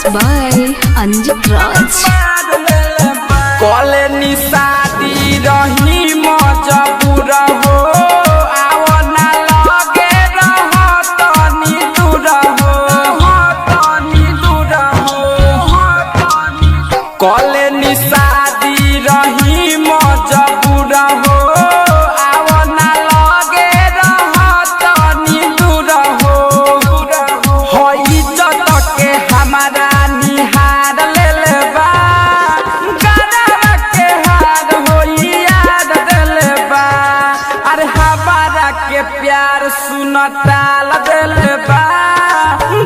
by Anjit Raj। कॉले निशादी रही मजबूर हो आओ ना लगे रह तनी दूर हो तनी दूर हो कॉले निशादी रही मजबूर हो आओ ना लगे रह तनी दूर हो इज्जत के हमारा निहार ले लेबा गरबा के हार होई याद दिलबा अरे हमारा के प्यार सुनताल दिलबा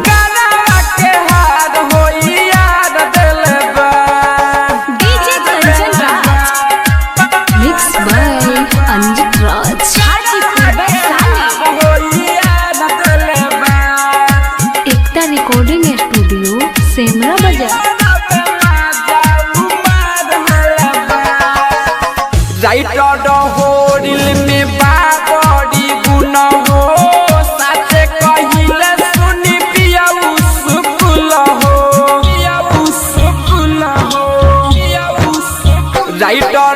गरबा के हार होई याद दिलबा। DJ Kanchan Raj mixed by Anjit Raj। होई याद दिलबा एकता रिकॉर्डिंग स्टूडियो सेमरा बाजार। राइटर होरिल में बाबड़ी गुण हो साचे कहिले सुनी पिया उसकुल हो राइटर